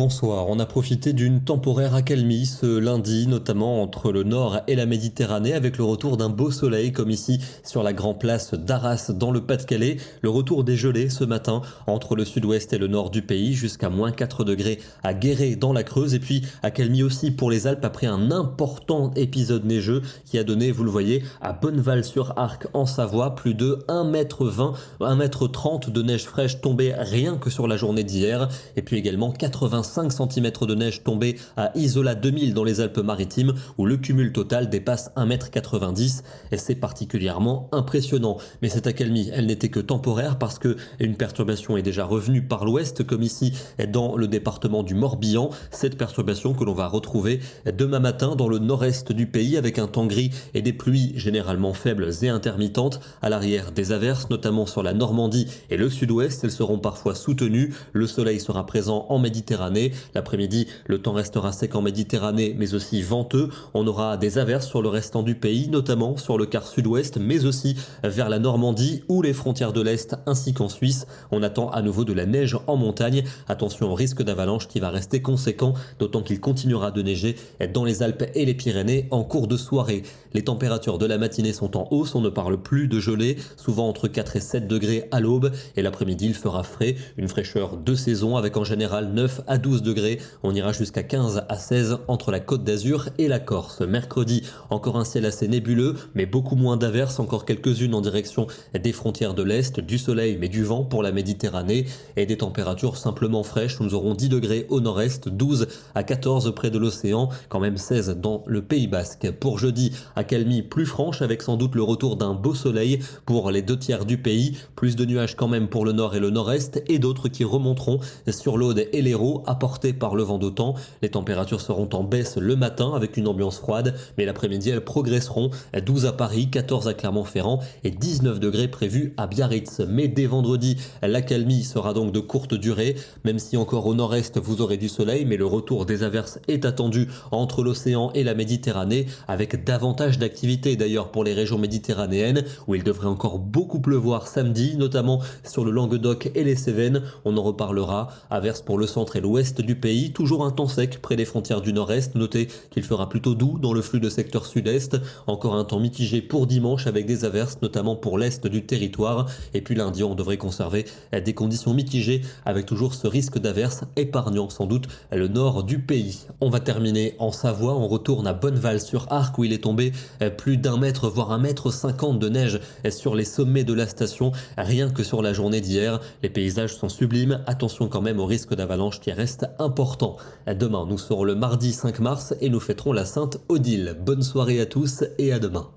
Bonsoir, on a profité d'une temporaire accalmie ce lundi, notamment entre le nord et la Méditerranée, avec le retour d'un beau soleil, comme ici sur la Grand Place d'Arras dans le Pas-de-Calais. Le retour des gelées ce matin entre le sud-ouest et le nord du pays, jusqu'à moins 4 degrés à Guéret dans la Creuse, et puis accalmie aussi pour les Alpes après un important épisode neigeux qui a donné, vous le voyez, à Bonneval-sur-Arc en Savoie, plus de 1,20 m, 1,30 m de neige fraîche tombée rien que sur la journée d'hier, et puis également 85 cm de neige tombée à Isola 2000 dans les Alpes-Maritimes, où le cumul total dépasse 1,90 m, et c'est particulièrement impressionnant. Mais cette accalmie, elle n'était que temporaire parce que une perturbation est déjà revenue par l'ouest, comme ici dans le département du Morbihan. Cette perturbation que l'on va retrouver demain matin dans le nord-est du pays, avec un temps gris et des pluies généralement faibles et intermittentes. À l'arrière, des averses, notamment sur la Normandie et le sud-ouest. Elles seront parfois soutenues. Le soleil sera présent en Méditerranée. L'après-midi, le temps restera sec en Méditerranée, mais aussi venteux. On aura des averses sur le restant du pays, notamment sur le quart sud-ouest, mais aussi vers la Normandie ou les frontières de l'Est, ainsi qu'en Suisse. On attend à nouveau de la neige en montagne. Attention au risque d'avalanche qui va rester conséquent, d'autant qu'il continuera de neiger dans les Alpes et les Pyrénées en cours de soirée. Les températures de la matinée sont en hausse, on ne parle plus de gelée, souvent entre 4 et 7 degrés à l'aube, et l'après-midi il fera frais, une fraîcheur de saison avec en général 9 à 12 degrés. On ira jusqu'à 15 à 16 entre la Côte d'Azur et la Corse. Mercredi, encore un ciel assez nébuleux, mais beaucoup moins d'averses, encore quelques-unes en direction des frontières de l'Est, du soleil mais du vent pour la Méditerranée, et des températures simplement fraîches. Nous aurons 10 degrés au nord-est, 12 à 14 près de l'océan, quand même 16 dans le Pays Basque. Pour jeudi, accalmie plus franche, avec sans doute le retour d'un beau soleil pour les 2 tiers du pays, plus de nuages quand même pour le nord et le nord-est, et d'autres qui remonteront sur l'Aude et l'Hérault, apportés par le vent d'OTAN. Les températures seront en baisse le matin avec une ambiance froide, mais l'après-midi elles progresseront, 12 à Paris, 14 à Clermont-Ferrand et 19 degrés prévus à Biarritz. Mais dès vendredi, l'accalmie sera donc de courte durée, même si encore au nord-est vous aurez du soleil, mais le retour des averses est attendu entre l'océan et la Méditerranée, avec davantage d'activité d'ailleurs pour les régions méditerranéennes, où il devrait encore beaucoup pleuvoir samedi, notamment sur le Languedoc et les Cévennes. On en reparlera. Averses pour le centre et l'ouest du pays, toujours un temps sec près des frontières du nord-est. Notez qu'il fera plutôt doux dans le flux de secteur sud-est. Encore un temps mitigé pour dimanche avec des averses, notamment pour l'est du territoire. Et puis lundi, on devrait conserver des conditions mitigées avec toujours ce risque d'averses, épargnant sans doute le nord du pays. On va terminer en Savoie. On retourne à Bonneval-sur-Arc, où il est tombé plus d'1 m, voire 1,50 m de neige sur les sommets de la station, rien que sur la journée d'hier. Les paysages sont sublimes. Attention quand même au risque d'avalanche qui reste important. Demain, nous serons le mardi 5 mars et nous fêterons la Sainte Odile. Bonne soirée à tous et à demain.